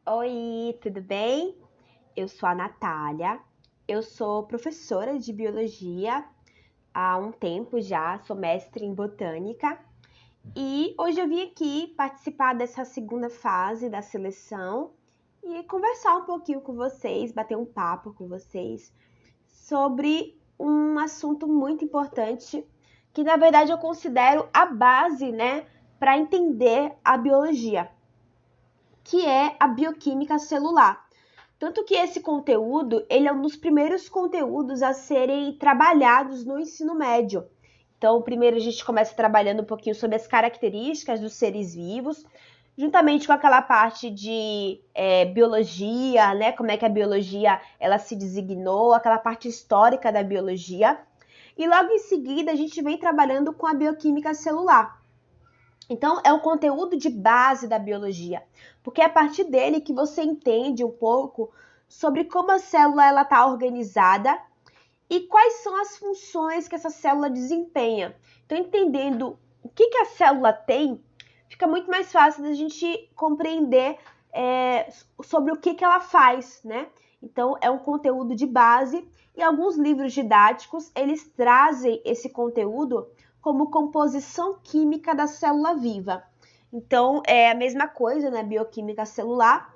Oi, tudo bem? Eu sou a Natália, eu sou professora de biologia há um tempo já, sou mestre em botânica e hoje eu vim aqui participar dessa segunda fase da seleção e conversar um pouquinho com vocês, bater um papo com vocês sobre um assunto muito importante que na verdade eu considero a base, né, para entender a biologia, que é a bioquímica celular. Tanto que esse conteúdo, ele é um dos primeiros conteúdos a serem trabalhados no ensino médio. Então, primeiro a gente começa trabalhando um pouquinho sobre as características dos seres vivos, juntamente com aquela parte de biologia, né? Como é que a biologia ela se designou, aquela parte histórica da biologia. E logo em seguida a gente vem trabalhando com a bioquímica celular. Então, é o conteúdo de base da biologia, porque é a partir dele que você entende um pouco sobre como a célula está organizada e quais são as funções que essa célula desempenha. Então, entendendo o que a célula tem, fica muito mais fácil da gente compreender sobre o que ela faz, né? Então, é um conteúdo de base e alguns livros didáticos, eles trazem esse conteúdo como composição química da célula viva. Então, é a mesma coisa na bioquímica celular.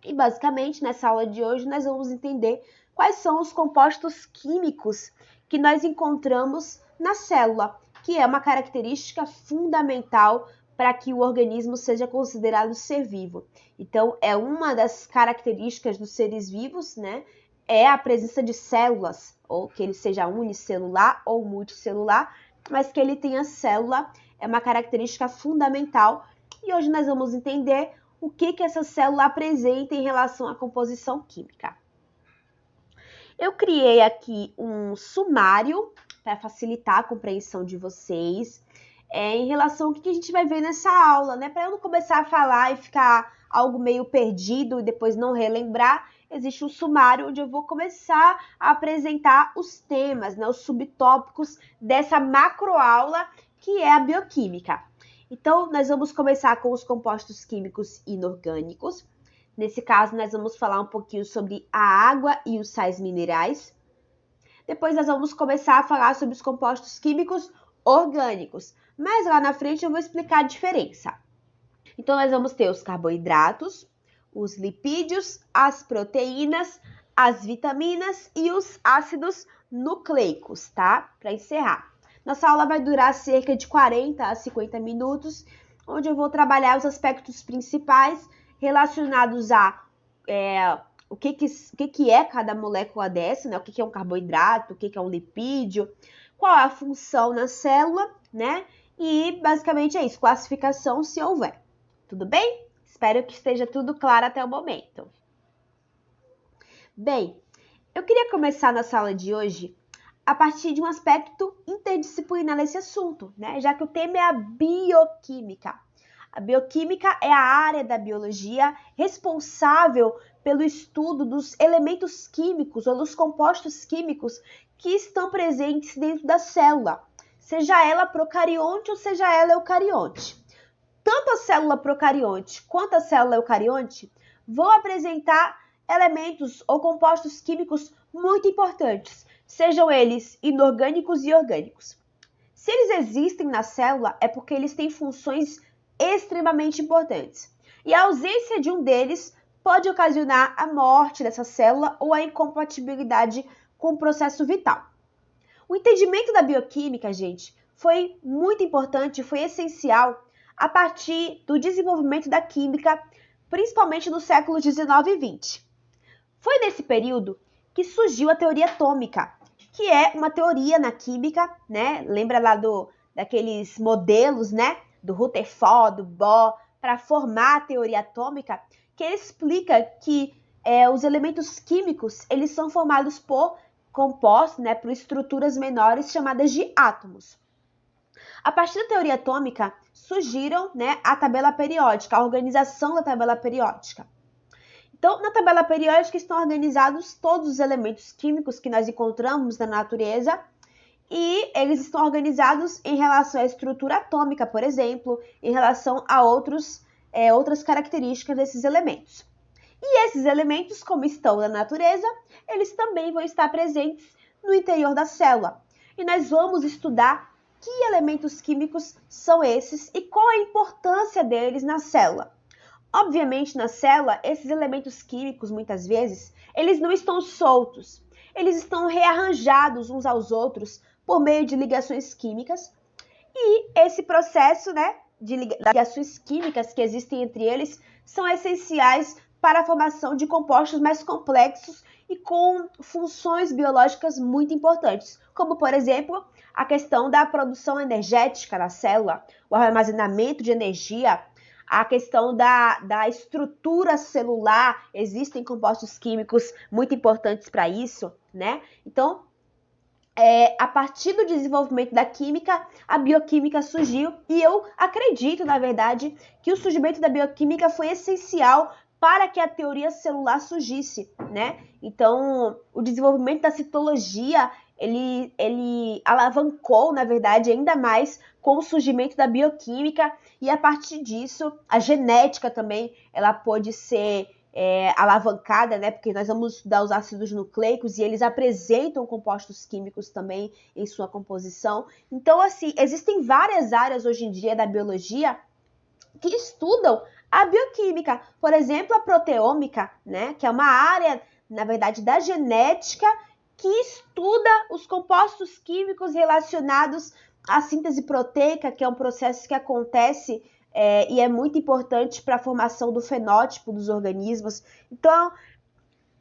E, basicamente, nessa aula de hoje, nós vamos entender quais são os compostos químicos que nós encontramos na célula, que é uma característica fundamental para que o organismo seja considerado ser vivo. Então, é uma das características dos seres vivos, né? É a presença de células, ou que ele seja unicelular ou multicelular, mas que ele tenha célula é uma característica fundamental. E hoje nós vamos entender o que essa célula apresenta em relação à composição química. Eu criei aqui um sumário para facilitar a compreensão de vocês em relação ao que a gente vai ver nessa aula, né? Para eu não começar a falar e ficar algo meio perdido e depois não relembrar, existe um sumário onde eu vou começar a apresentar os temas, né, os subtópicos dessa macroaula que é a bioquímica. Então, nós vamos começar com os compostos químicos inorgânicos. Nesse caso, nós vamos falar um pouquinho sobre a água e os sais minerais. Depois, nós vamos começar a falar sobre os compostos químicos orgânicos. Mas lá na frente eu vou explicar a diferença. Então, nós vamos ter os carboidratos, os lipídios, as proteínas, as vitaminas e os ácidos nucleicos, tá? Para encerrar. Nossa aula vai durar cerca de 40 a 50 minutos, onde eu vou trabalhar os aspectos principais relacionados a o que é cada molécula dessa, né? O que é um carboidrato, o que é um lipídio, qual é a função na célula, né? E basicamente é isso, classificação se houver. Tudo bem? Espero que esteja tudo claro até o momento. Bem, eu queria começar na sala de hoje a partir de um aspecto interdisciplinar nesse assunto, né? Já que o tema é a bioquímica. A bioquímica é a área da biologia responsável pelo estudo dos elementos químicos ou dos compostos químicos que estão presentes dentro da célula, seja ela procarionte ou seja ela eucarionte. Tanto a célula procarionte quanto a célula eucarionte vão apresentar elementos ou compostos químicos muito importantes, sejam eles inorgânicos e orgânicos. Se eles existem na célula, é porque eles têm funções extremamente importantes. E a ausência de um deles pode ocasionar a morte dessa célula ou a incompatibilidade com o processo vital. O entendimento da bioquímica, gente, foi muito importante, foi essencial a partir do desenvolvimento da química, principalmente no século 19 e 20. Foi nesse período que surgiu a teoria atômica, que é uma teoria na química, né? Lembra lá daqueles modelos, né? Do Rutherford, do Bohr, para formar a teoria atômica, que explica que os elementos químicos eles são formados por compostos, né? Por estruturas menores chamadas de átomos. A partir da teoria atômica, surgiram, né, a tabela periódica, a organização da tabela periódica. Então, na tabela periódica estão organizados todos os elementos químicos que nós encontramos na natureza e eles estão organizados em relação à estrutura atômica, por exemplo, em relação a outras características desses elementos. E esses elementos, como estão na natureza, eles também vão estar presentes no interior da célula. E nós vamos estudar que elementos químicos são esses e qual a importância deles na célula. Obviamente, na célula, esses elementos químicos, muitas vezes, eles não estão soltos. Eles estão rearranjados uns aos outros por meio de ligações químicas. E esse processo, né, de ligações químicas que existem entre eles são essenciais para a formação de compostos mais complexos e com funções biológicas muito importantes, como, por exemplo, a questão da produção energética na célula, o armazenamento de energia, a questão da estrutura celular, existem compostos químicos muito importantes para isso, né? Então, a partir do desenvolvimento da química, a bioquímica surgiu e eu acredito, na verdade, que o surgimento da bioquímica foi essencial para que a teoria celular surgisse, né? Então, o desenvolvimento da citologia, ele alavancou, na verdade, ainda mais com o surgimento da bioquímica e a partir disso, a genética também, ela pôde ser alavancada, né? Porque nós vamos estudar os ácidos nucleicos e eles apresentam compostos químicos também em sua composição. Então, assim, existem várias áreas hoje em dia da biologia que estudam a bioquímica. Por exemplo, a proteômica, né? Que é uma área, na verdade, da genética que estuda os compostos químicos relacionados à síntese proteica, que é um processo que acontece e é muito importante para a formação do fenótipo dos organismos. Então,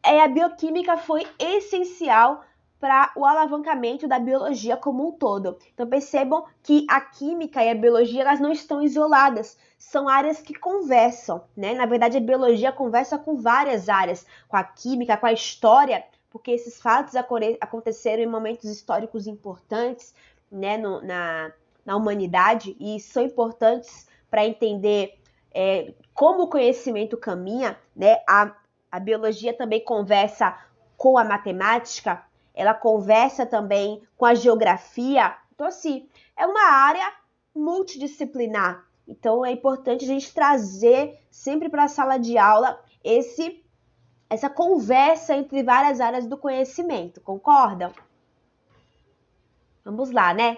a bioquímica foi essencial para o alavancamento da biologia como um todo. Então, percebam que a química e a biologia elas não estão isoladas, são áreas que conversam, né? Na verdade, a biologia conversa com várias áreas, com a química, com a história, porque esses fatos aconteceram em momentos históricos importantes, né, na humanidade e são importantes para entender como o conhecimento caminha, né? A biologia também conversa com a matemática, ela conversa também com a geografia. Então, assim, é uma área multidisciplinar. Então, é importante a gente trazer sempre para a sala de aula essa conversa entre várias áreas do conhecimento, concordam? Vamos lá, né?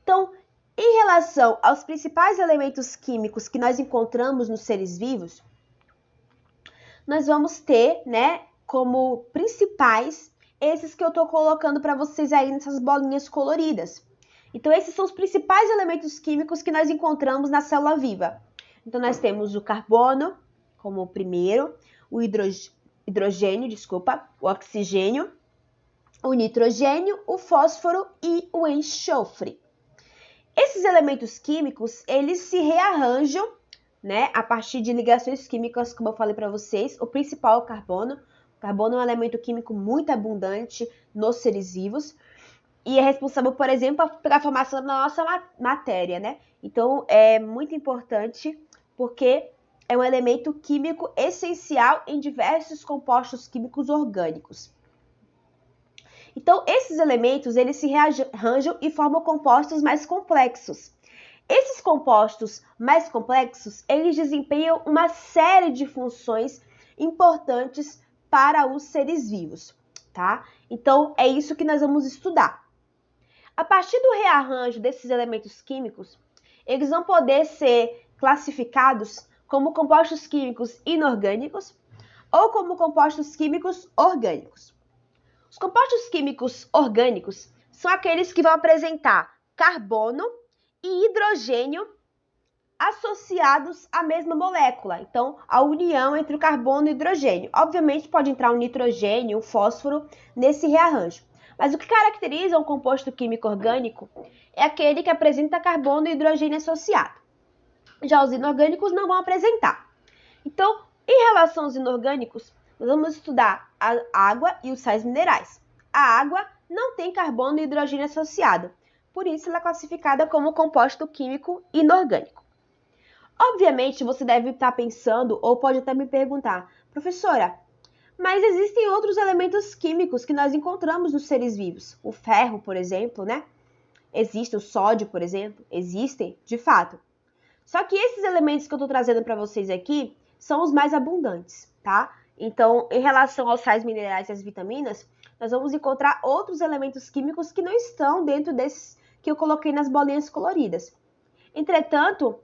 Então, em relação aos principais elementos químicos que nós encontramos nos seres vivos, nós vamos ter, né, como principais esses que eu estou colocando para vocês aí nessas bolinhas coloridas. Então, esses são os principais elementos químicos que nós encontramos na célula viva. Então, nós temos o carbono como o primeiro, o hidrogênio, o oxigênio, o nitrogênio, o fósforo e o enxofre. Esses elementos químicos, eles se rearranjam, né, a partir de ligações químicas, como eu falei para vocês. O principal é o carbono. O carbono é um elemento químico muito abundante nos seres vivos e é responsável, por exemplo, pela formação da nossa matéria, né? Então, é muito importante porque é um elemento químico essencial em diversos compostos químicos orgânicos. Então, esses elementos, eles se rearranjam e formam compostos mais complexos. Esses compostos mais complexos, eles desempenham uma série de funções importantes para os seres vivos, tá? Então, é isso que nós vamos estudar. A partir do rearranjo desses elementos químicos, eles vão poder ser classificados como compostos químicos inorgânicos ou como compostos químicos orgânicos. Os compostos químicos orgânicos são aqueles que vão apresentar carbono e hidrogênio associados à mesma molécula. Então, a união entre o carbono e o hidrogênio. Obviamente, pode entrar um nitrogênio, um fósforo nesse rearranjo. Mas o que caracteriza um composto químico orgânico é aquele que apresenta carbono e hidrogênio associado. Já os inorgânicos não vão apresentar. Então, em relação aos inorgânicos, nós vamos estudar a água e os sais minerais. A água não tem carbono e hidrogênio associado, por isso ela é classificada como composto químico inorgânico. Obviamente, você deve estar pensando, ou pode até me perguntar, professora, mas existem outros elementos químicos que nós encontramos nos seres vivos. O ferro, por exemplo, né? Existe o sódio, por exemplo. Existem, de fato. Só que esses elementos que eu estou trazendo para vocês aqui são os mais abundantes, tá? Então, em relação aos sais minerais e às vitaminas, nós vamos encontrar outros elementos químicos que não estão dentro desses que eu coloquei nas bolinhas coloridas. Entretanto,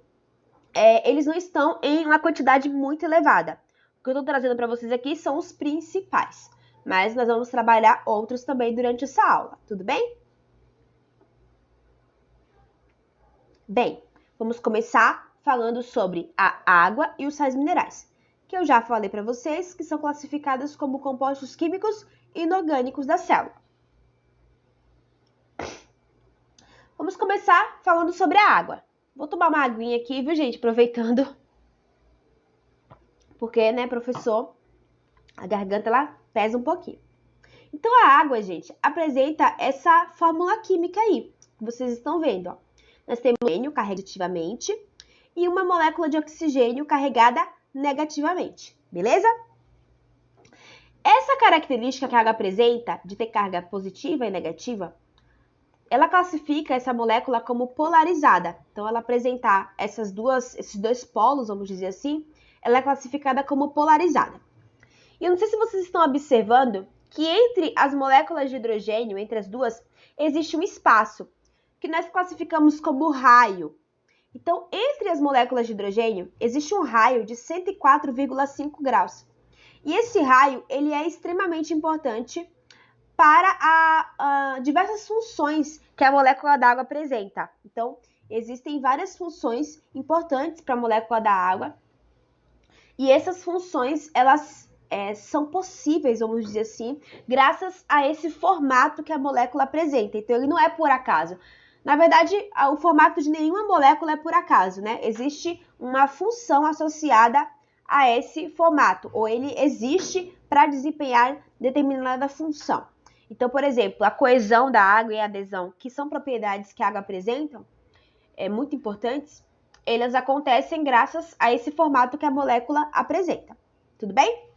eles não estão em uma quantidade muito elevada. O que eu estou trazendo para vocês aqui são os principais, mas nós vamos trabalhar outros também durante essa aula, tudo bem? Bem, vamos começar falando sobre a água e os sais minerais, que eu já falei para vocês que são classificados como compostos químicos inorgânicos da célula. Vamos começar falando sobre a água. Vou tomar uma aguinha aqui, viu, gente? Aproveitando. Porque, né, professor, a garganta, ela pesa um pouquinho. Então, a água, gente, apresenta essa fórmula química aí, que vocês estão vendo, ó. Nós temos oxigênio carregado positivamente e uma molécula de oxigênio carregada negativamente, beleza? Essa característica que a água apresenta, de ter carga positiva e negativa, ela classifica essa molécula como polarizada. Então, ela apresentar esses dois polos, vamos dizer assim, ela é classificada como polarizada. E eu não sei se vocês estão observando que entre as moléculas de hidrogênio, entre as duas, existe um espaço, que nós classificamos como raio. Então, entre as moléculas de hidrogênio, existe um raio de 104,5 graus. E esse raio, ele é extremamente importante para diversas funções que a molécula da água apresenta. Então, existem várias funções importantes para a molécula da água. E essas funções, elas são possíveis, vamos dizer assim, graças a esse formato que a molécula apresenta. Então, ele não é por acaso. Na verdade, o formato de nenhuma molécula é por acaso, né? Existe uma função associada a esse formato, ou ele existe para desempenhar determinada função. Então, por exemplo, a coesão da água e a adesão, que são propriedades que a água apresenta, muito importantes, elas acontecem graças a esse formato que a molécula apresenta. Tudo bem?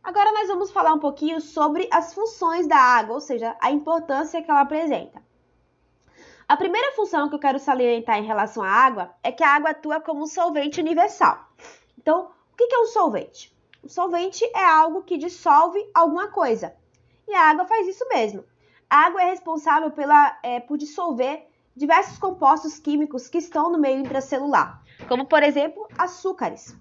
Agora nós vamos falar um pouquinho sobre as funções da água, ou seja, a importância que ela apresenta. A primeira função que eu quero salientar em relação à água é que a água atua como um solvente universal. Então, o que é um solvente? Um solvente é algo que dissolve alguma coisa. E a água faz isso mesmo. A água é responsável por dissolver diversos compostos químicos que estão no meio intracelular, como, por exemplo, açúcares.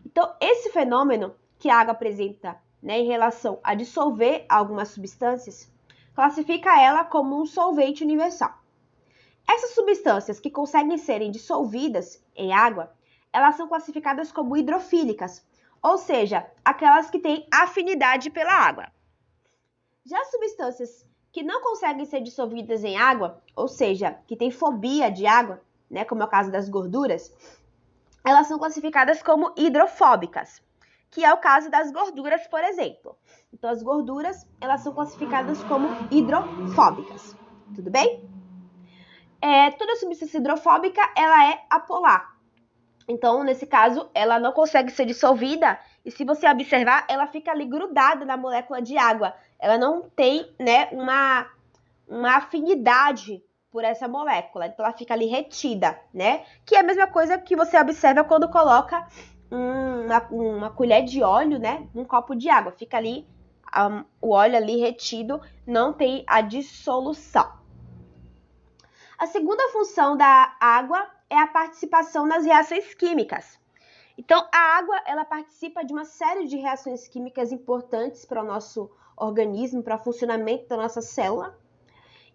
Então, esse fenômeno que a água apresenta, né, em relação a dissolver algumas substâncias, classifica ela como um solvente universal. Essas substâncias que conseguem serem dissolvidas em água, elas são classificadas como hidrofílicas, ou seja, aquelas que têm afinidade pela água. Já as substâncias que não conseguem ser dissolvidas em água, ou seja, que têm fobia de água, né, como é o caso das gorduras, elas são classificadas como hidrofóbicas, que é o caso das gorduras, por exemplo. Então, as gorduras, elas são classificadas como hidrofóbicas. Tudo bem? Toda substância hidrofóbica, ela é apolar. Então, nesse caso, ela não consegue ser dissolvida e se você observar, ela fica ali grudada na molécula de água. Ela não tem, né, uma afinidade por essa molécula. Então, ela fica ali retida, né? Que é a mesma coisa que você observa quando coloca uma colher de óleo, né, num copo de água. Fica ali, o óleo ali retido, não tem a dissolução. A segunda função da água é a participação nas reações químicas. Então, a água, ela participa de uma série de reações químicas importantes para o nosso organismo, para o funcionamento da nossa célula.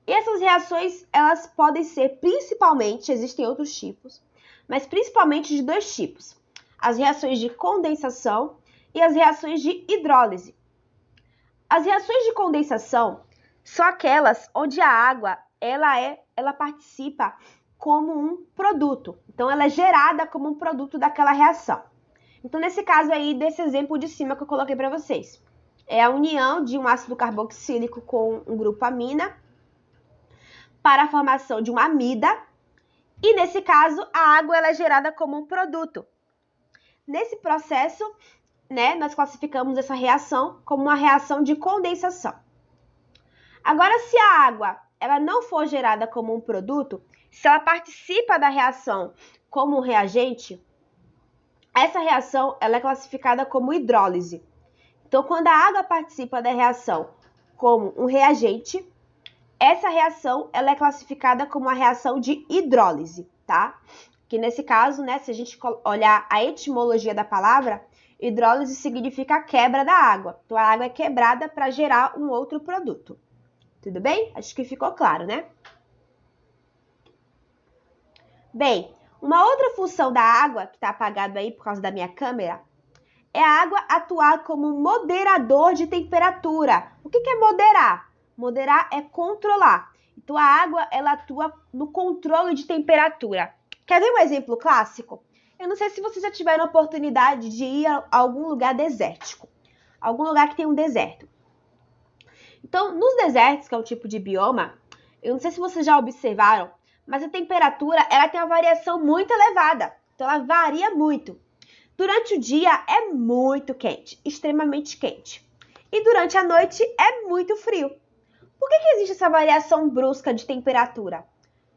E essas reações, elas podem ser principalmente, existem outros tipos, mas principalmente de dois tipos. As reações de condensação e as reações de hidrólise. As reações de condensação são aquelas onde a água, ela participa como um produto. Então, ela é gerada como um produto daquela reação. Então, nesse caso aí, desse exemplo de cima que eu coloquei para vocês, é a união de um ácido carboxílico com um grupo amina para a formação de uma amida. E, nesse caso, a água ela é gerada como um produto. Nesse processo, né, nós classificamos essa reação como uma reação de condensação. Agora, se a água ela não for gerada como um produto, se ela participa da reação como um reagente, Essa reação ela é classificada como hidrólise. Então, quando a água participa da reação como um reagente, essa reação ela é classificada como uma reação de hidrólise, tá? Que nesse caso, né, se a gente olhar a etimologia da palavra, hidrólise significa quebra da água. Então, a água é quebrada para gerar um outro produto. Tudo bem? Acho que ficou claro, né? Bem, uma outra função da água, que está apagado aí por causa da minha câmera, é a água atuar como moderador de temperatura. O que é moderar? Moderar é controlar. Então, a água ela atua no controle de temperatura. Quer ver um exemplo clássico? Eu não sei se vocês já tiveram a oportunidade de ir a algum lugar desértico. Algum lugar que tem um deserto. Então, nos desertos, que é um tipo de bioma, eu não sei se vocês já observaram, mas a temperatura ela tem uma variação muito elevada. Então, ela varia muito. Durante o dia é muito quente, extremamente quente. E durante a noite é muito frio. Por que existe essa variação brusca de temperatura?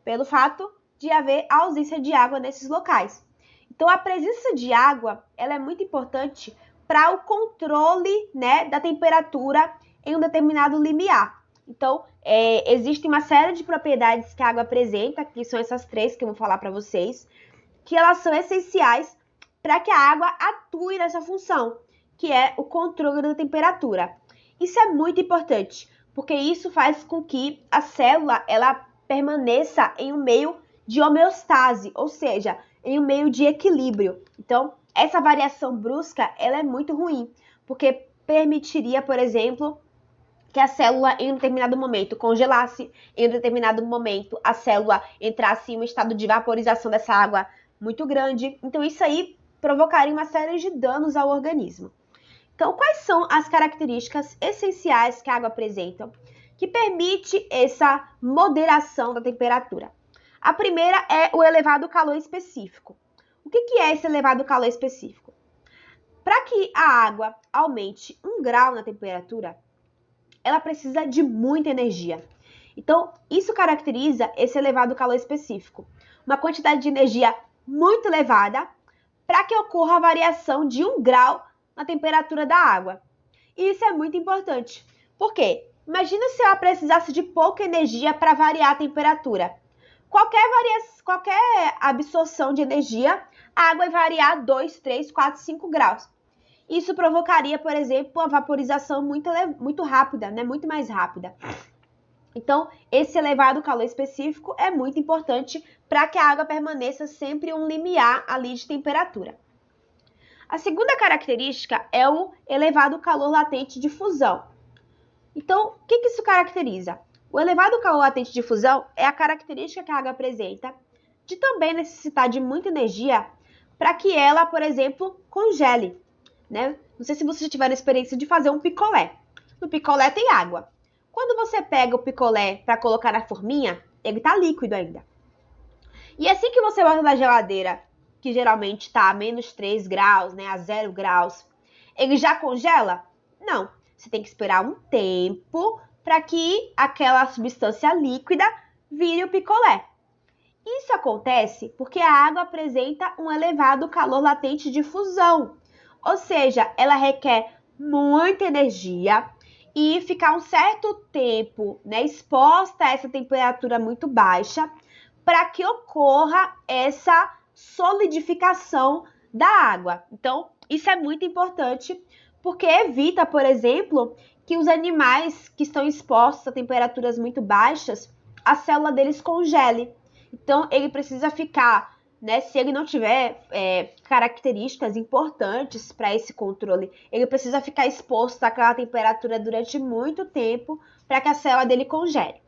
Pelo fato de haver ausência de água nesses locais. Então, a presença de água ela é muito importante para o controle, né, da temperatura em um determinado limiar. Então, existe uma série de propriedades que a água apresenta, que são essas três que eu vou falar para vocês, que elas são essenciais para que a água atue nessa função, que é o controle da temperatura. Isso é muito importante, porque isso faz com que a célula ela permaneça em um meio de homeostase, ou seja, em um meio de equilíbrio. Então, essa variação brusca ela é muito ruim, porque permitiria, por exemplo, que a célula em um determinado momento congelasse, em um determinado momento a célula entrasse em um estado de vaporização dessa água muito grande. Então, isso aí provocaria uma série de danos ao organismo. Então, quais são as características essenciais que a água apresenta que permite essa moderação da temperatura? A primeira é o elevado calor específico. O que é esse elevado calor específico? Para que a água aumente 1 grau na temperatura, ela precisa de muita energia. Então, isso caracteriza esse elevado calor específico. Uma quantidade de energia muito elevada para que ocorra a variação de 1 grau na temperatura da água. E isso é muito importante. Por quê? Imagina se ela precisasse de pouca energia para variar a temperatura. Qualquer absorção de energia, a água vai variar 2, 3, 4, 5 graus. Isso provocaria, por exemplo, a vaporização muito rápida, né? Muito mais rápida. Então, esse elevado calor específico é muito importante para que a água permaneça sempre um limiar ali de temperatura. A segunda característica é o elevado calor latente de fusão. Então, o que isso caracteriza? O elevado calor latente de fusão é a característica que a água apresenta de também necessitar de muita energia para que ela, por exemplo, congele. Né? Não sei se vocês já tiveram a experiência de fazer um picolé. No picolé tem água. Quando você pega o picolé para colocar na forminha, ele está líquido ainda. E assim que você bota na geladeira, que geralmente está a menos 3 graus, né, a 0 graus, ele já congela? Não. Você tem que esperar um tempo para que aquela substância líquida vire o picolé. Isso acontece porque a água apresenta um elevado calor latente de fusão. Ou seja, ela requer muita energia e ficar um certo tempo, né, exposta a essa temperatura muito baixa para que ocorra essa solidificação da água. Então, isso é muito importante porque evita, por exemplo, que os animais que estão expostos a temperaturas muito baixas, a célula deles congele. Então, ele precisa ficar, né, se ele não tiver características importantes para esse controle, ele precisa ficar exposto àquela temperatura durante muito tempo para que a célula dele congele.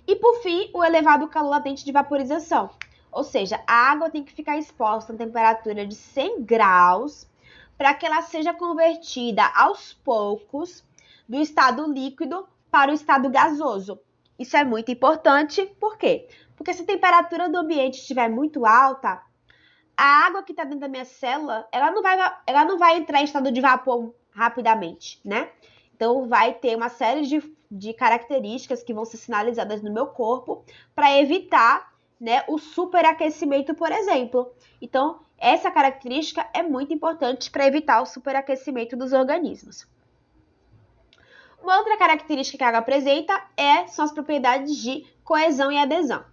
E, por fim, o elevado calor latente de vaporização. Ou seja, a água tem que ficar exposta a temperatura de 100 graus para que ela seja convertida aos poucos do estado líquido para o estado gasoso. Isso é muito importante, por quê? Porque se a temperatura do ambiente estiver muito alta, a água que está dentro da minha célula, ela não vai entrar em estado de vapor rapidamente, né? Então, vai ter uma série de características que vão ser sinalizadas no meu corpo para evitar, né, o superaquecimento, por exemplo. Então, Essa característica é muito importante para evitar o superaquecimento dos organismos. Uma outra característica que a água apresenta são as propriedades de coesão e adesão.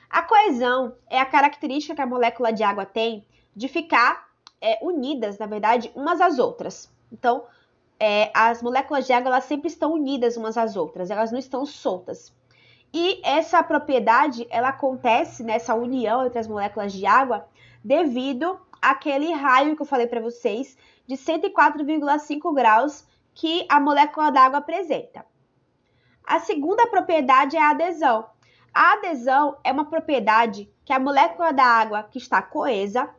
A coesão é a característica que a molécula de água tem de ficar unidas, na verdade, umas às outras. Então, as moléculas de água elas sempre estão unidas umas às outras, elas não estão soltas. E essa propriedade, ela acontece nessa união entre as moléculas de água devido àquele raio que eu falei para vocês de 104,5 graus que a molécula d'água apresenta. A segunda propriedade é a adesão. A adesão é uma propriedade que a molécula da água que está coesa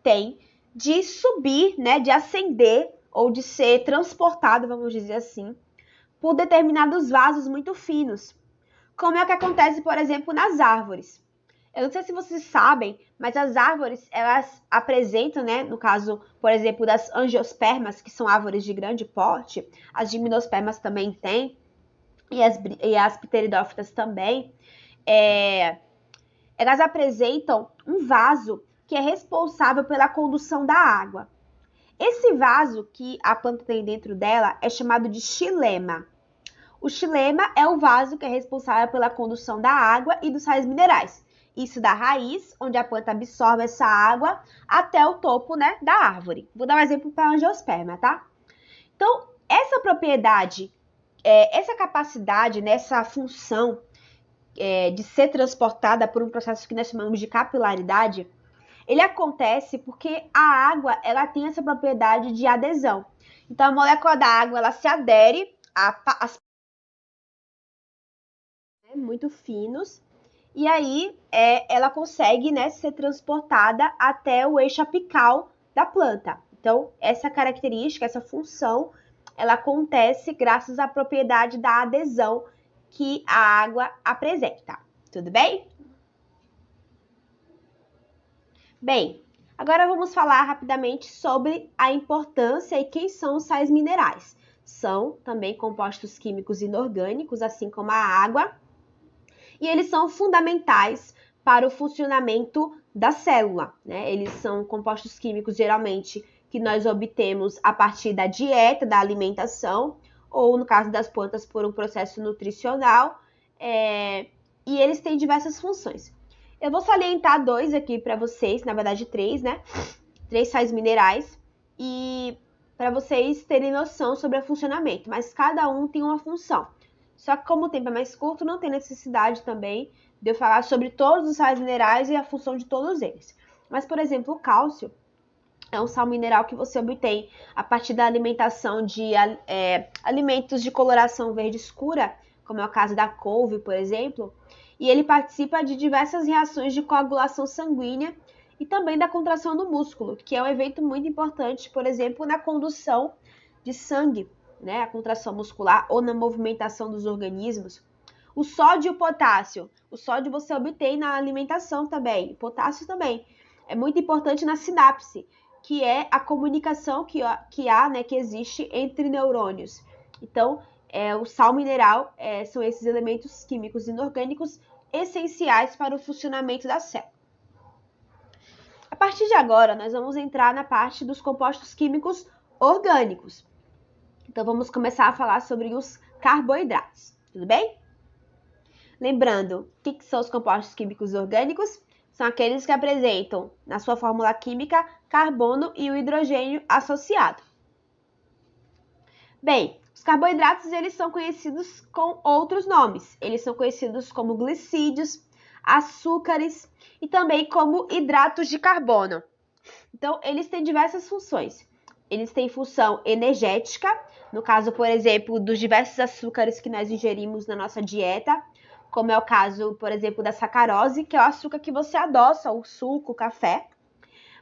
tem de subir, né, de ascender ou de ser transportada, vamos dizer assim, por determinados vasos muito finos, como é o que acontece, por exemplo, nas árvores. Eu não sei se vocês sabem, mas as árvores, elas apresentam, né, no caso, por exemplo, das angiospermas, que são árvores de grande porte, as gimnospermas também têm, e as pteridófitas também, elas apresentam um vaso que é responsável pela condução da água. Esse vaso que a planta tem dentro dela é chamado de xilema. O xilema é o vaso que é responsável pela condução da água e dos sais minerais. Isso da raiz, onde a planta absorve essa água, até o topo, né, da árvore. Vou dar um exemplo para a angiosperma, tá? Então, essa propriedade, essa capacidade, essa função de ser transportada por um processo que nós chamamos de capilaridade, ele acontece porque a água ela tem essa propriedade de adesão. Então, a molécula da água ela se adere às muito finos, e aí ela consegue, né, ser transportada até o eixo apical da planta. Então, essa característica, essa função, ela acontece graças à propriedade da adesão que a água apresenta. Tudo bem? Bem, agora vamos falar rapidamente sobre a importância e quem são os sais minerais. São também compostos químicos inorgânicos, assim como a água, e eles são fundamentais para o funcionamento da célula, né? Eles são compostos químicos, geralmente, que nós obtemos a partir da dieta, da alimentação, ou no caso das plantas, por um processo nutricional, e eles têm diversas funções. Eu vou salientar dois aqui para vocês, na verdade três, né? 3 sais minerais, e para vocês terem noção sobre o funcionamento, mas cada um tem uma função. Só que como o tempo é mais curto, não tem necessidade também de eu falar sobre todos os sais minerais e a função de todos eles. Mas, por exemplo, o cálcio é um sal mineral que você obtém a partir da alimentação de alimentos de coloração verde escura, como é o caso da couve, por exemplo, e ele participa de diversas reações de coagulação sanguínea e também da contração do músculo, que é um evento muito importante, por exemplo, na condução de sangue, né, a contração muscular ou na movimentação dos organismos. O sódio e o potássio. O sódio você obtém na alimentação também, o potássio também. É muito importante na sinapse, que é a comunicação que existe entre neurônios. Então, o sal mineral são esses elementos químicos inorgânicos essenciais para o funcionamento da célula. A partir de agora, nós vamos entrar na parte dos compostos químicos orgânicos. Então, vamos começar a falar sobre os carboidratos, tudo bem? Lembrando, o que são os compostos químicos orgânicos? São aqueles que apresentam, na sua fórmula química, carbono e o hidrogênio associado. Bem, os carboidratos eles são conhecidos com outros nomes. Eles são conhecidos como glicídios, açúcares e também como hidratos de carbono. Então, eles têm diversas funções. Eles têm função energética, no caso, por exemplo, dos diversos açúcares que nós ingerimos na nossa dieta, como é o caso, por exemplo, da sacarose, que é o açúcar que você adoça, o suco, o café.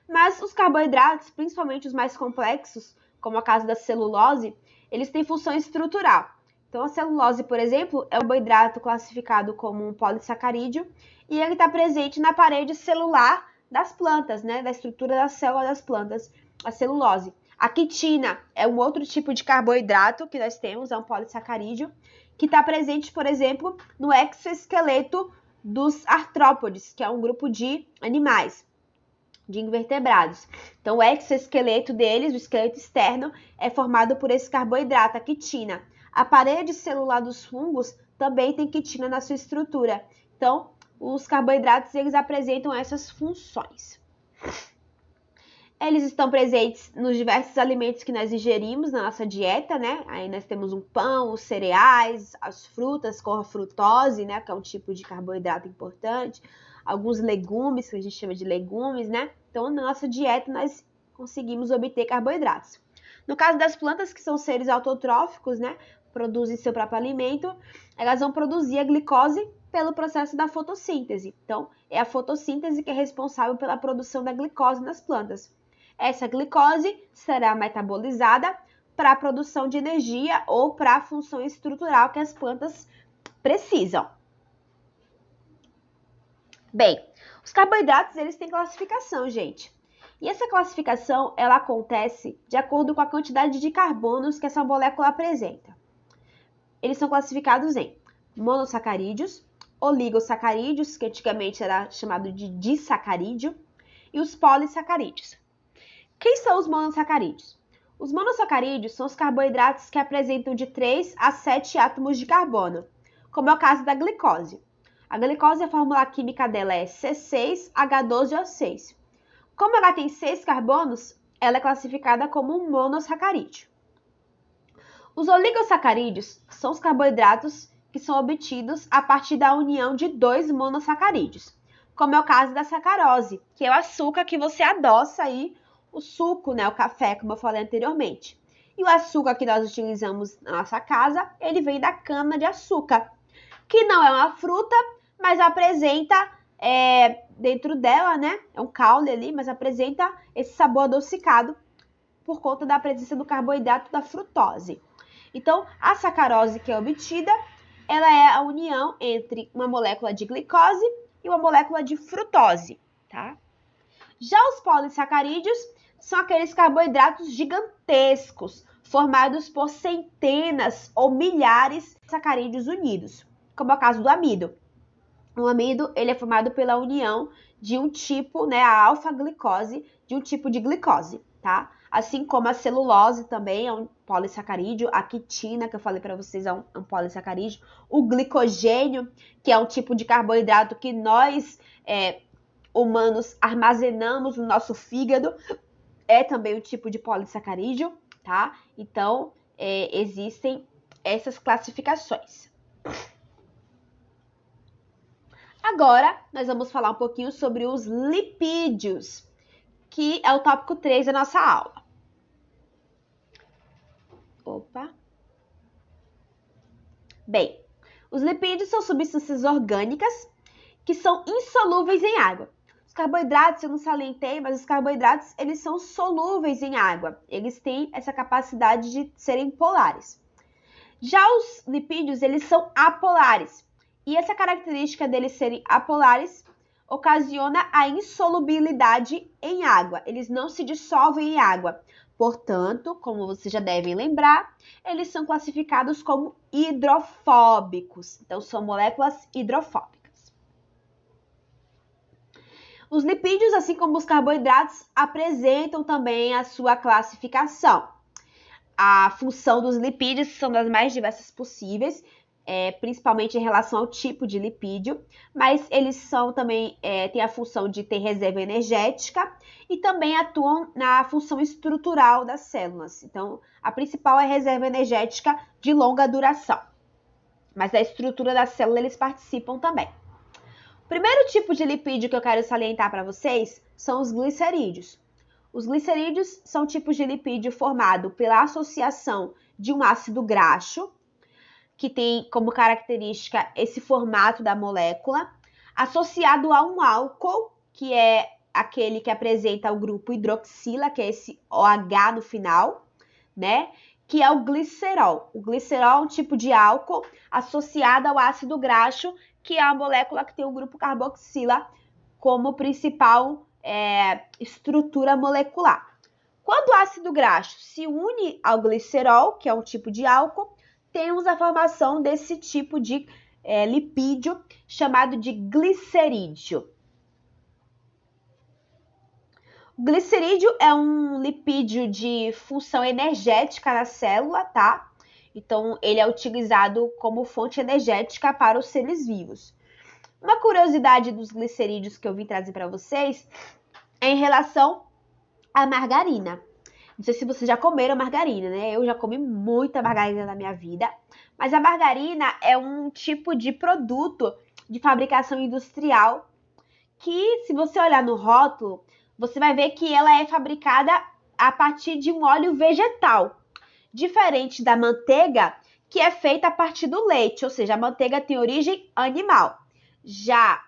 Mas os carboidratos, principalmente os mais complexos, como é o caso da celulose, eles têm função estrutural. Então, a celulose, por exemplo, é um carboidrato classificado como um polissacarídeo e ele está presente na parede celular das plantas, né? Da estrutura da célula das plantas, a celulose. A quitina é um outro tipo de carboidrato que nós temos, é um polissacarídeo, que está presente, por exemplo, no exoesqueleto dos artrópodes, que é um grupo de animais. de invertebrados. Então, o exoesqueleto deles, o esqueleto externo, é formado por esse carboidrato, a quitina. A parede celular dos fungos também tem quitina na sua estrutura. Então, os carboidratos, eles apresentam essas funções. Eles estão presentes nos diversos alimentos que nós ingerimos na nossa dieta, né? Aí nós temos um pão, os cereais, as frutas com a frutose, né? Que é um tipo de carboidrato importante. Alguns legumes, que a gente chama de legumes, né? Então, na nossa dieta, nós conseguimos obter carboidratos. No caso das plantas, que são seres autotróficos, né? Produzem seu próprio alimento, elas vão produzir a glicose pelo processo da fotossíntese. Então, é a fotossíntese que é responsável pela produção da glicose nas plantas. Essa glicose será metabolizada para a produção de energia ou para a função estrutural que as plantas precisam. Bem, os carboidratos, eles têm classificação, gente. E essa classificação, ela acontece de acordo com a quantidade de carbonos que essa molécula apresenta. Eles são classificados em monossacarídeos, oligosacarídeos, que antigamente era chamado de disacarídeo, e os polissacarídeos. Quem são os monossacarídeos? Os monossacarídeos são os carboidratos que apresentam de 3 a 7 átomos de carbono, como é o caso da glicose. A glicose, a fórmula química dela é C6H12O6. Como ela tem 6 carbonos, ela é classificada como um monossacarídeo. Os oligosacarídeos são os carboidratos que são obtidos a partir da união de 2 monossacarídeos, como é o caso da sacarose, que é o açúcar que você adoça aí o suco, né, o café, como eu falei anteriormente. E o açúcar que nós utilizamos na nossa casa, ele vem da cana-de-açúcar, que não é uma fruta, mas apresenta dentro dela, né, é um caule ali, mas apresenta esse sabor adocicado por conta da presença do carboidrato da frutose. Então, a sacarose que é obtida, ela é a união entre uma molécula de glicose e uma molécula de frutose, tá? Já os polissacarídeos são aqueles carboidratos gigantescos, formados por centenas ou milhares de sacarídeos unidos, como é o caso do amido. O amido, ele é formado pela união de um tipo, né, a alfa-glicose, de um tipo de glicose, tá? Assim como a celulose também é um polissacarídeo, a quitina, que eu falei para vocês, é um polissacarídeo, o glicogênio, que é um tipo de carboidrato que nós, humanos, armazenamos no nosso fígado, é também um tipo de polissacarídeo, tá? Então, existem essas classificações. Agora, nós vamos falar um pouquinho sobre os lipídios, que é o tópico 3 da nossa aula. Bem, os lipídios são substâncias orgânicas que são insolúveis em água. Os carboidratos, eu não salientei, mas os carboidratos, eles são solúveis em água. Eles têm essa capacidade de serem polares. Já os lipídios, eles são apolares. E essa característica deles serem apolares ocasiona a insolubilidade em água. Eles não se dissolvem em água. Portanto, como vocês já devem lembrar, eles são classificados como hidrofóbicos. Então, são moléculas hidrofóbicas. Os lipídios, assim como os carboidratos, apresentam também a sua classificação. A função dos lipídios são das mais diversas possíveis, principalmente em relação ao tipo de lipídio, mas eles são também, têm a função de ter reserva energética e também atuam na função estrutural das células. Então, a principal é a reserva energética de longa duração, mas a estrutura da célula eles participam também. O primeiro tipo de lipídio que eu quero salientar para vocês são os glicerídeos. Os glicerídeos são tipos de lipídio formado pela associação de um ácido graxo, que tem como característica esse formato da molécula, associado a um álcool, que é aquele que apresenta o grupo hidroxila, que é esse OH no final, né? Que é o glicerol. O glicerol é um tipo de álcool associado ao ácido graxo, que é a molécula que tem o grupo carboxila como principal estrutura molecular. Quando o ácido graxo se une ao glicerol, que é um tipo de álcool, temos a formação desse tipo de lipídio chamado de glicerídeo. O glicerídeo é um lipídio de função energética na célula, tá? Então, ele é utilizado como fonte energética para os seres vivos. Uma curiosidade dos glicerídeos que eu vim trazer para vocês é em relação à margarina. Não sei se vocês já comeram margarina, né? Eu já comi muita margarina na minha vida. Mas a margarina é um tipo de produto de fabricação industrial que, se você olhar no rótulo, você vai ver que ela é fabricada a partir de um óleo vegetal, diferente da manteiga, que é feita a partir do leite, ou seja, a manteiga tem origem animal. Já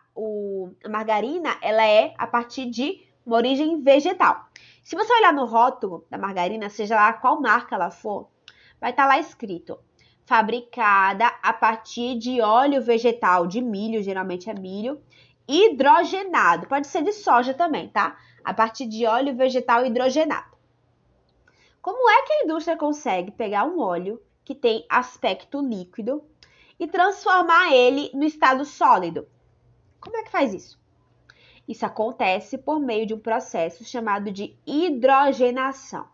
a margarina, ela é a partir de uma origem vegetal. Se você olhar no rótulo da margarina, seja lá qual marca ela for, vai estar lá escrito fabricada a partir de óleo vegetal, de milho, geralmente é milho, hidrogenado, pode ser de soja também, tá? A partir de óleo vegetal hidrogenado. Como é que a indústria consegue pegar um óleo que tem aspecto líquido e transformar ele no estado sólido? Como é que faz isso? Isso acontece por meio de um processo chamado de hidrogenação.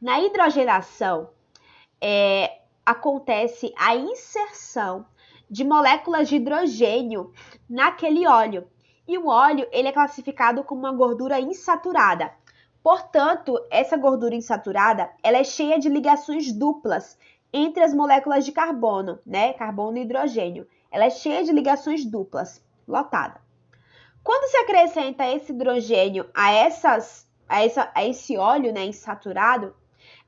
Na hidrogenação, acontece a inserção de moléculas de hidrogênio naquele óleo. E o óleo ele é classificado como uma gordura insaturada. Portanto, essa gordura insaturada ela é cheia de ligações duplas entre as moléculas de carbono, né? Carbono e hidrogênio. Ela é cheia de ligações duplas, lotada. Quando se acrescenta esse hidrogênio a esse óleo, né, insaturado,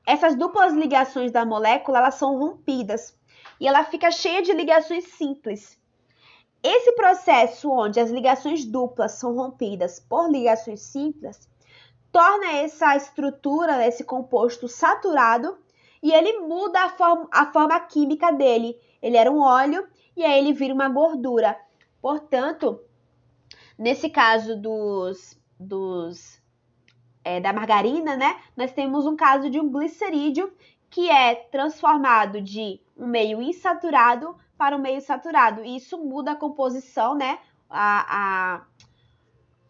essas duplas ligações da molécula elas são rompidas e ela fica cheia de ligações simples. Esse processo onde as ligações duplas são rompidas por ligações simples torna essa estrutura, esse composto saturado e ele muda a forma química dele. Ele era um óleo e aí ele vira uma gordura. Portanto, nesse caso da margarina, né? Nós temos um caso de um glicerídeo que é transformado de um meio insaturado para um meio saturado. E isso muda a composição, né? A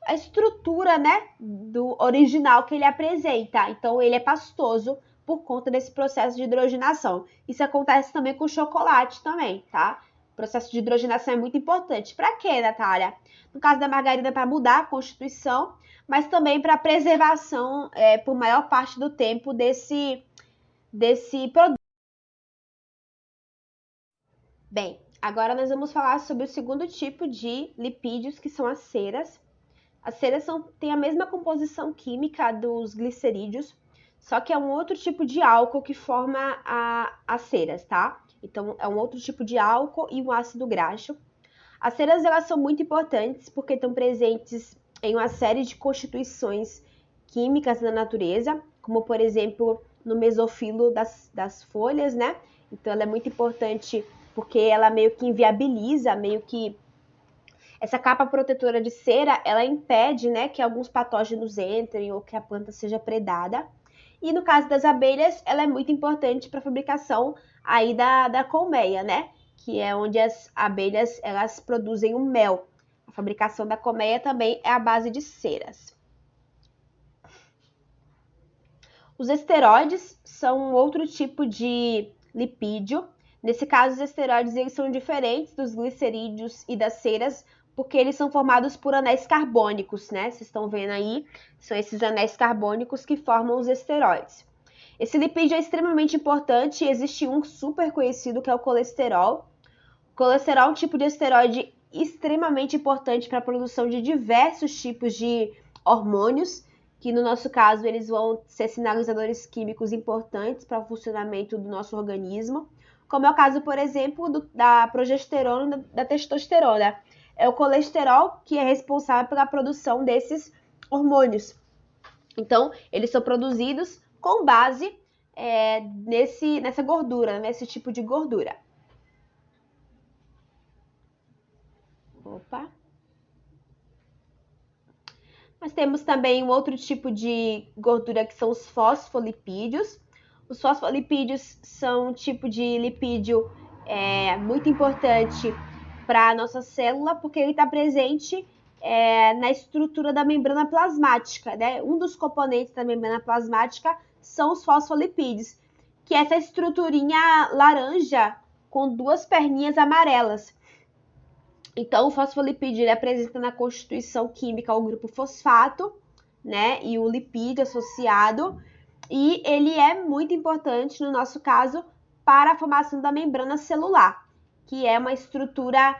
estrutura, né? Do original que ele apresenta. Então, ele é pastoso por conta desse processo de hidrogenação. Isso acontece também com o chocolate também, tá? O processo de hidrogenação é muito importante. Para quê, Natália? No caso da margarina, para mudar a constituição, mas também para preservação por maior parte do tempo desse produto. Bem, agora nós vamos falar sobre o segundo tipo de lipídios, que são as ceras. As ceras têm a mesma composição química dos glicerídeos, só que é um outro tipo de álcool que forma as ceras, tá? Então, é um outro tipo de álcool e um ácido graxo. As ceras, elas são muito importantes porque estão presentes em uma série de constituições químicas na natureza, como, por exemplo, no mesofilo das folhas, né? Então, ela é muito importante porque ela meio que inviabiliza, essa capa protetora de cera, ela impede, né, que alguns patógenos entrem ou que a planta seja predada. E no caso das abelhas, ela é muito importante para a fabricação aí da colmeia, né? Que é onde as abelhas elas produzem o mel. A fabricação da colmeia também é a base de ceras. Os esteroides são um outro tipo de lipídio. Nesse caso, os esteroides eles são diferentes dos glicerídeos e das ceras, porque eles são formados por anéis carbônicos, né? Vocês estão vendo aí, são esses anéis carbônicos que formam os esteroides. Esse lipídio é extremamente importante e existe um super conhecido que é o colesterol. O colesterol é um tipo de esteroide extremamente importante para a produção de diversos tipos de hormônios, que no nosso caso eles vão ser sinalizadores químicos importantes para o funcionamento do nosso organismo, como é o caso, por exemplo, da progesterona e da testosterona. É o colesterol que é responsável pela produção desses hormônios. Então, eles são produzidos com base nessa gordura, nesse tipo de gordura. Opa! Nós temos também um outro tipo de gordura que são os fosfolipídios. Os fosfolipídios são um tipo de lipídio muito importante para a nossa célula, porque ele está presente na estrutura da membrana plasmática, né? Um dos componentes da membrana plasmática são os fosfolipídios, que é essa estruturinha laranja com duas perninhas amarelas. Então, o fosfolipídio ele apresenta na constituição química o grupo fosfato, né? E o lipídio associado. E ele é muito importante, no nosso caso, para a formação da membrana celular, que é uma estrutura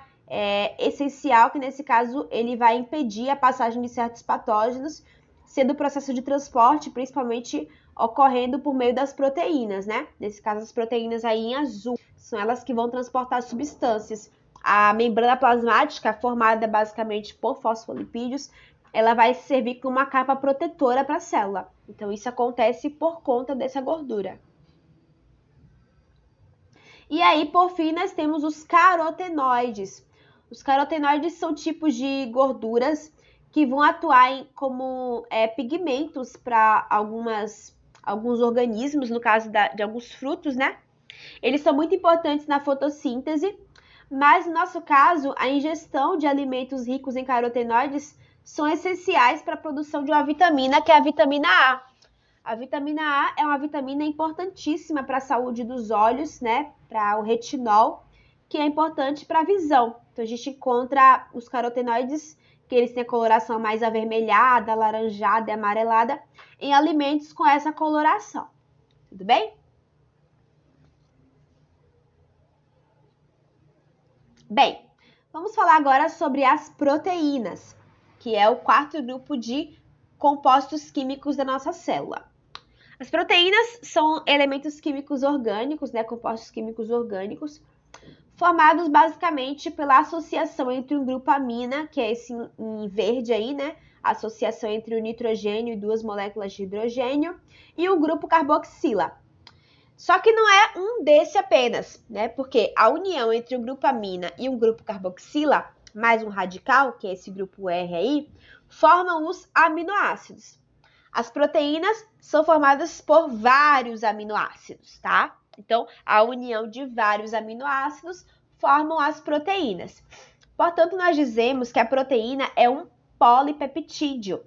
essencial, que nesse caso ele vai impedir a passagem de certos patógenos, sendo o processo de transporte, principalmente ocorrendo por meio das proteínas, né? Nesse caso, as proteínas aí em azul, são elas que vão transportar substâncias. A membrana plasmática, formada basicamente por fosfolipídios, ela vai servir como uma capa protetora para a célula. Então, isso acontece por conta dessa gordura. E aí, por fim, nós temos os carotenoides. Os carotenoides são tipos de gorduras que vão atuar como pigmentos para alguns organismos, no caso de alguns frutos, né? Eles são muito importantes na fotossíntese, mas no nosso caso, a ingestão de alimentos ricos em carotenoides são essenciais para a produção de uma vitamina, que é a vitamina A. A vitamina A é uma vitamina importantíssima para a saúde dos olhos, né? Para o retinol, que é importante para a visão. Então, a gente encontra os carotenoides, que eles têm a coloração mais avermelhada, alaranjada e amarelada, em alimentos com essa coloração. Tudo bem? Bem, vamos falar agora sobre as proteínas, que é o quarto grupo de compostos químicos da nossa célula. As proteínas são elementos químicos orgânicos, né, compostos químicos orgânicos, formados basicamente pela associação entre um grupo amina, que é esse em verde aí, né, a associação entre o nitrogênio e duas moléculas de hidrogênio, e o grupo carboxila. Só que não é um desse apenas, né, porque a união entre um grupo amina e um grupo carboxila, mais um radical, que é esse grupo R aí, formam os aminoácidos. As proteínas são formadas por vários aminoácidos, tá? Então, a união de vários aminoácidos formam as proteínas. Portanto, nós dizemos que a proteína é um polipeptídeo.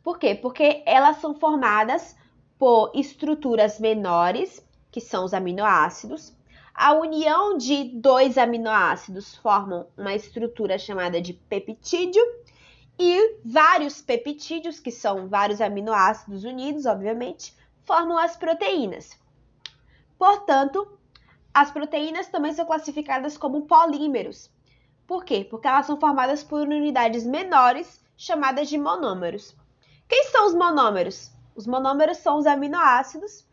Por quê? Porque elas são formadas por estruturas menores, que são os aminoácidos. A união de dois aminoácidos formam uma estrutura chamada de peptídeo. E vários peptídeos, que são vários aminoácidos unidos, obviamente, formam as proteínas. Portanto, as proteínas também são classificadas como polímeros. Por quê? Porque elas são formadas por unidades menores, chamadas de monômeros. Quem são os monômeros? Os monômeros são os aminoácidos,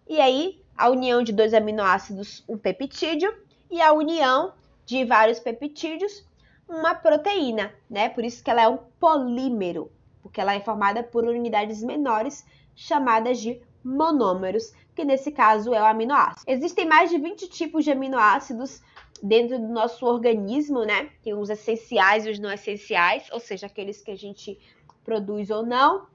e aí a união de dois aminoácidos, um peptídeo, e a união de vários peptídeos, uma proteína, né? Por isso que ela é um polímero, porque ela é formada por unidades menores, chamadas de monômeros, que nesse caso é o aminoácido. Existem mais de 20 tipos de aminoácidos dentro do nosso organismo, né? Tem os essenciais e os não essenciais, ou seja, aqueles que a gente produz ou não.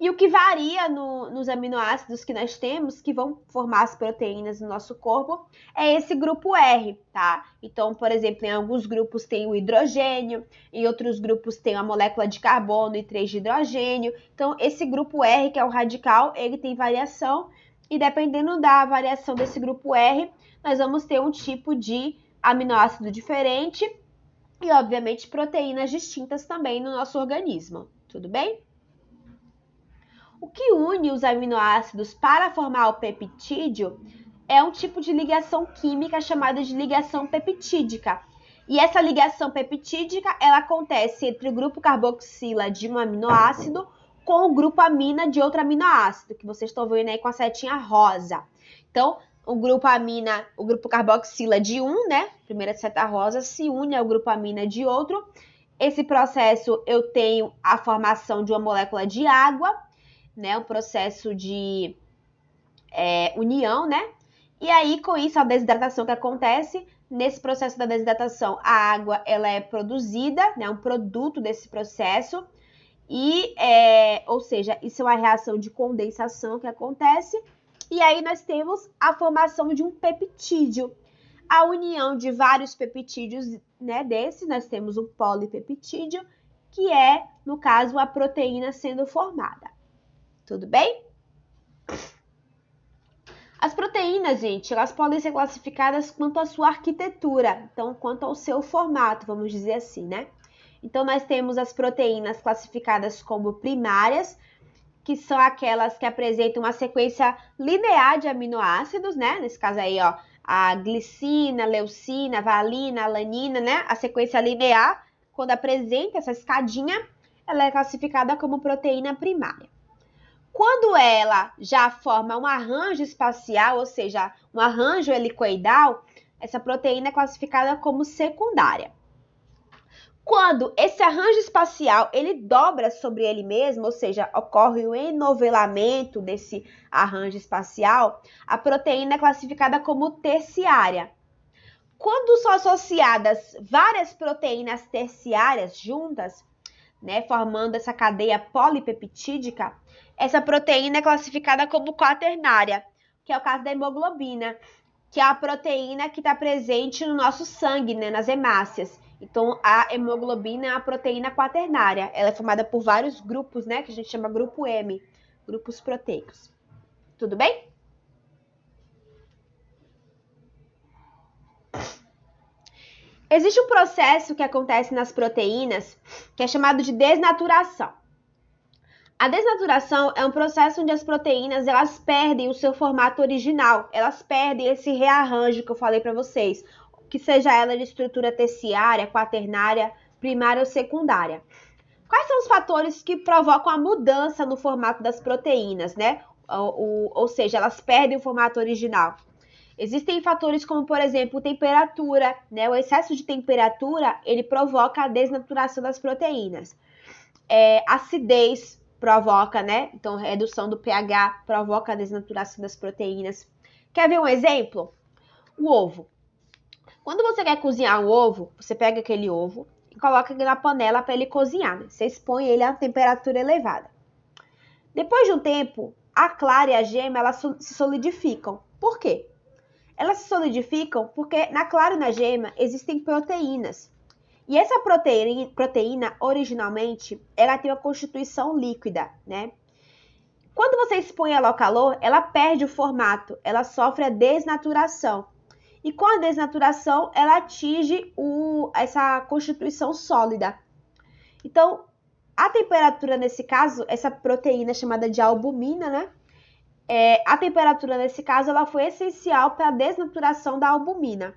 E o que varia nos aminoácidos que nós temos, que vão formar as proteínas no nosso corpo, é esse grupo R, tá? Então, por exemplo, em alguns grupos tem o hidrogênio, em outros grupos tem a molécula de carbono e 3 de hidrogênio. Então, esse grupo R, que é o radical, ele tem variação, e dependendo da variação desse grupo R, nós vamos ter um tipo de aminoácido diferente e, obviamente, proteínas distintas também no nosso organismo. Tudo bem? O que une os aminoácidos para formar o peptídeo é um tipo de ligação química chamada de ligação peptídica. E essa ligação peptídica, ela acontece entre o grupo carboxila de um aminoácido com o grupo amina de outro aminoácido, que vocês estão vendo aí com a setinha rosa. Então, o grupo amina, o grupo carboxila de um, né? Primeira seta rosa se une ao grupo amina de outro. Esse processo eu tenho a formação de uma molécula de água, né, um processo de união, né? E aí, com isso, a desidratação que acontece, nesse processo da desidratação, a água ela é produzida, né, um produto desse processo, e, ou seja, isso é uma reação de condensação que acontece, e aí nós temos a formação de um peptídeo. A união de vários peptídeos, né, nós temos um polipeptídeo, que é, no caso, a proteína sendo formada. Tudo bem? As proteínas, gente, elas podem ser classificadas quanto à sua arquitetura, então, quanto ao seu formato, vamos dizer assim, né? Então, nós temos as proteínas classificadas como primárias, que são aquelas que apresentam uma sequência linear de aminoácidos, né? Nesse caso aí, ó, a glicina, leucina, valina, alanina, né? A sequência linear, quando apresenta essa escadinha, ela é classificada como proteína primária. Quando ela já forma um arranjo espacial, ou seja, um arranjo helicoidal, essa proteína é classificada como secundária. Quando esse arranjo espacial ele dobra sobre ele mesmo, ou seja, ocorre o enovelamento desse arranjo espacial, a proteína é classificada como terciária. Quando são associadas várias proteínas terciárias juntas, né, formando essa cadeia polipeptídica, essa proteína é classificada como quaternária, que é o caso da hemoglobina, que é a proteína que está presente no nosso sangue, né, nas hemácias. Então, a hemoglobina é a proteína quaternária. Ela é formada por vários grupos, né, que a gente chama grupo M, grupos proteicos. Tudo bem? Existe um processo que acontece nas proteínas que é chamado de desnaturação. A desnaturação é um processo onde as proteínas elas perdem o seu formato original, elas perdem esse rearranjo que eu falei para vocês, que seja ela de estrutura terciária, quaternária, primária ou secundária. Quais são os fatores que provocam a mudança no formato das proteínas, né? Ou seja, elas perdem o formato original. Existem fatores como, por exemplo, temperatura, né? O excesso de temperatura, ele provoca a desnaturação das proteínas. Acidez provoca, né? Então, redução do pH provoca a desnaturação das proteínas. Quer ver um exemplo? O ovo. Quando você quer cozinhar um ovo, você pega aquele ovo e coloca na panela para ele cozinhar, né? Você expõe ele a temperatura elevada. Depois de um tempo, a clara e a gema, elas se solidificam. Por quê? Elas se solidificam porque na clara e na gema existem proteínas. E essa proteína, originalmente, ela tem uma constituição líquida, né? Quando você expõe ela ao calor, ela perde o formato, ela sofre a desnaturação. E com a desnaturação, ela atinge essa constituição sólida. Então, a temperatura nesse caso, essa proteína chamada de albumina, né? A temperatura nesse caso, ela foi essencial para a desnaturação da albumina.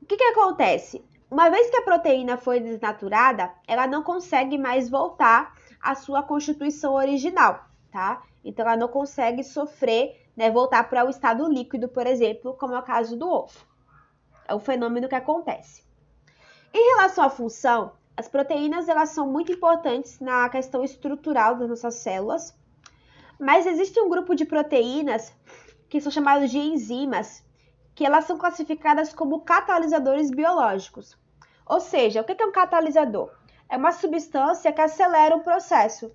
O que acontece? Uma vez que a proteína foi desnaturada, ela não consegue mais voltar à sua constituição original, tá? Então, ela não consegue sofrer, né, voltar para o estado líquido, por exemplo, como é o caso do ovo. É o fenômeno que acontece. Em relação à função, as proteínas elas são muito importantes na questão estrutural das nossas células, mas existe um grupo de proteínas que são chamadas de enzimas, que elas são classificadas como catalisadores biológicos. Ou seja, o que é um catalisador? É uma substância que acelera o processo.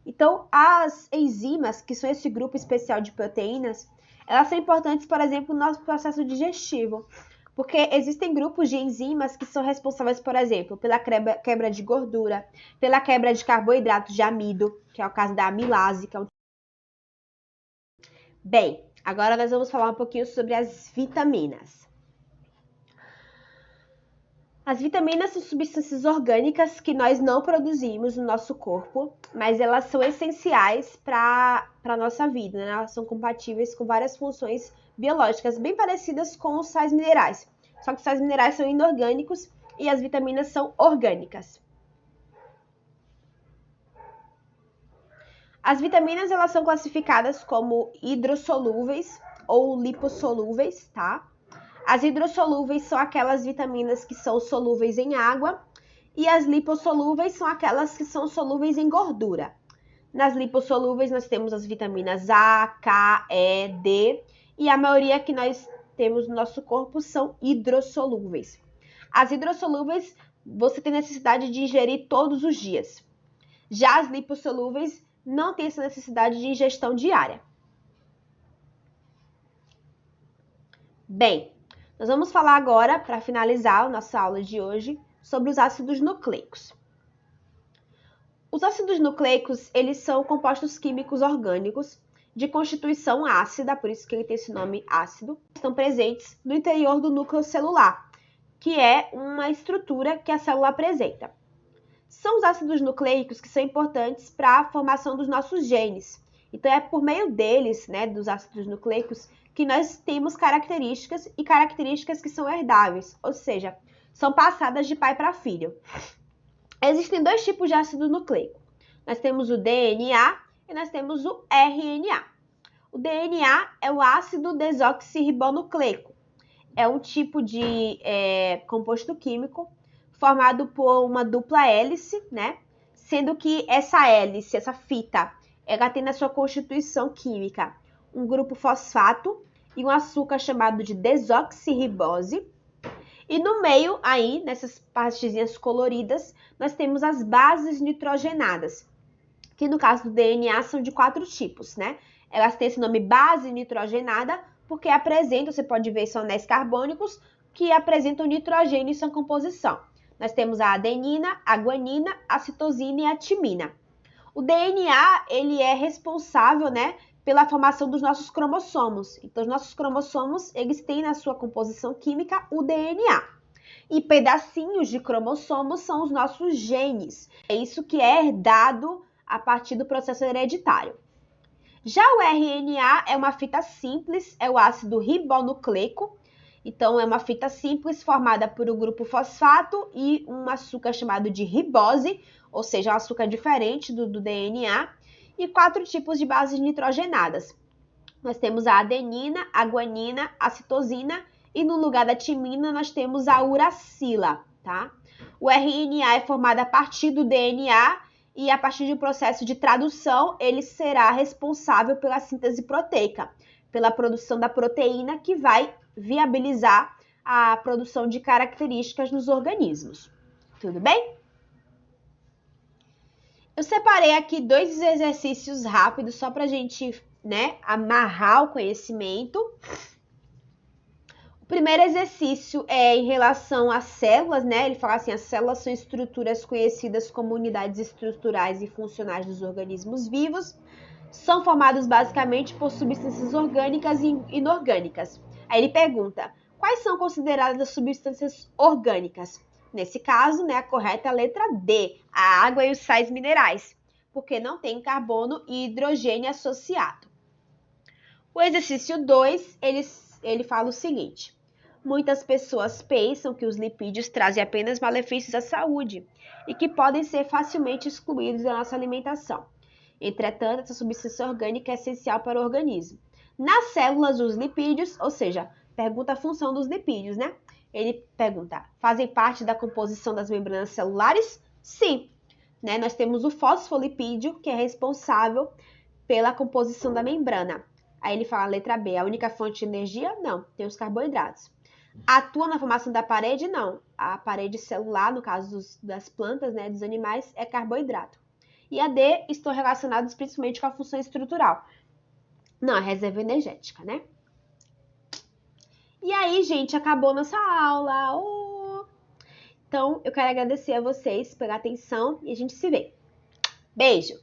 Então, as enzimas, que são esse grupo especial de proteínas, elas são importantes, por exemplo, no nosso processo digestivo. Porque existem grupos de enzimas que são responsáveis, por exemplo, pela quebra de gordura, pela quebra de carboidratos de amido, que é o caso da amilase, que é um... Bem, agora nós vamos falar um pouquinho sobre as vitaminas. As vitaminas são substâncias orgânicas que nós não produzimos no nosso corpo, mas elas são essenciais para a nossa vida, né? Elas são compatíveis com várias funções biológicas, bem parecidas com os sais minerais. Só que os sais minerais são inorgânicos e as vitaminas são orgânicas. As vitaminas elas são classificadas como hidrossolúveis ou lipossolúveis, tá? As hidrossolúveis são aquelas vitaminas que são solúveis em água e as lipossolúveis são aquelas que são solúveis em gordura. Nas lipossolúveis nós temos as vitaminas A, K, E, D e a maioria que nós temos no nosso corpo são hidrossolúveis. As hidrossolúveis você tem necessidade de ingerir todos os dias. Já as lipossolúveis não tem essa necessidade de ingestão diária. Bem, nós vamos falar agora, para finalizar a nossa aula de hoje, sobre os ácidos nucleicos. Os ácidos nucleicos, eles são compostos químicos orgânicos de constituição ácida, por isso que ele tem esse nome ácido, estão presentes no interior do núcleo celular, que é uma estrutura que a célula apresenta. São os ácidos nucleicos que são importantes para a formação dos nossos genes. Então, é por meio deles, né, dos ácidos nucleicos, que nós temos características e características que são herdáveis, ou seja, são passadas de pai para filho. Existem dois tipos de ácido nucleico. Nós temos o DNA e nós temos o RNA. O DNA é o ácido desoxirribonucleico. É um tipo de composto químico formado por uma dupla hélice, né? Sendo que essa hélice, essa fita, ela tem na sua constituição química um grupo fosfato e um açúcar chamado de desoxirribose. E no meio aí, nessas partezinhas coloridas, nós temos as bases nitrogenadas, que no caso do DNA são de 4 tipos, né? Elas têm esse nome base nitrogenada porque apresentam, você pode ver, são anéis carbônicos que apresentam nitrogênio em sua composição. Nós temos a adenina, a guanina, a citosina e a timina. O DNA, ele é responsável, né, pela formação dos nossos cromossomos. Então, os nossos cromossomos, eles têm na sua composição química o DNA. E pedacinhos de cromossomos são os nossos genes. É isso que é herdado a partir do processo hereditário. Já o RNA é uma fita simples, é o ácido ribonucleico. Então, é uma fita simples formada por um grupo fosfato e um açúcar chamado de ribose, ou seja, um açúcar diferente do DNA, e 4 tipos de bases nitrogenadas. Nós temos a adenina, a guanina, a citosina e no lugar da timina nós temos a uracila, tá? O RNA é formado a partir do DNA e a partir de um processo de tradução, ele será responsável pela síntese proteica, pela produção da proteína que vai viabilizar a produção de características nos organismos. Tudo bem? Eu separei aqui 2 exercícios rápidos só para a gente, né, amarrar o conhecimento. O primeiro exercício é em relação às células, né? Ele fala assim, as células são estruturas conhecidas como unidades estruturais e funcionais dos organismos vivos. São formadas basicamente por substâncias orgânicas e inorgânicas. Aí ele pergunta, quais são consideradas as substâncias orgânicas? Nesse caso, né, a correta é a letra D, a água e os sais minerais, porque não tem carbono e hidrogênio associado. O exercício 2, ele fala o seguinte, muitas pessoas pensam que os lipídios trazem apenas malefícios à saúde e que podem ser facilmente excluídos da nossa alimentação. Entretanto, essa substância orgânica é essencial para o organismo. Nas células, os lipídios, ou seja, pergunta a função dos lipídios, né? Ele pergunta, fazem parte da composição das membranas celulares? Sim. Né? Nós temos o fosfolipídio, que é responsável pela composição da membrana. Aí ele fala a letra B, a única fonte de energia? Não, tem os carboidratos. Atua na formação da parede? Não. A parede celular, no caso das plantas, né, dos animais, é carboidrato. E a D estão relacionados principalmente com a função estrutural. Não, a reserva energética, né? E aí, gente, acabou nossa aula. Então, eu quero agradecer a vocês pela atenção e a gente se vê. Beijo!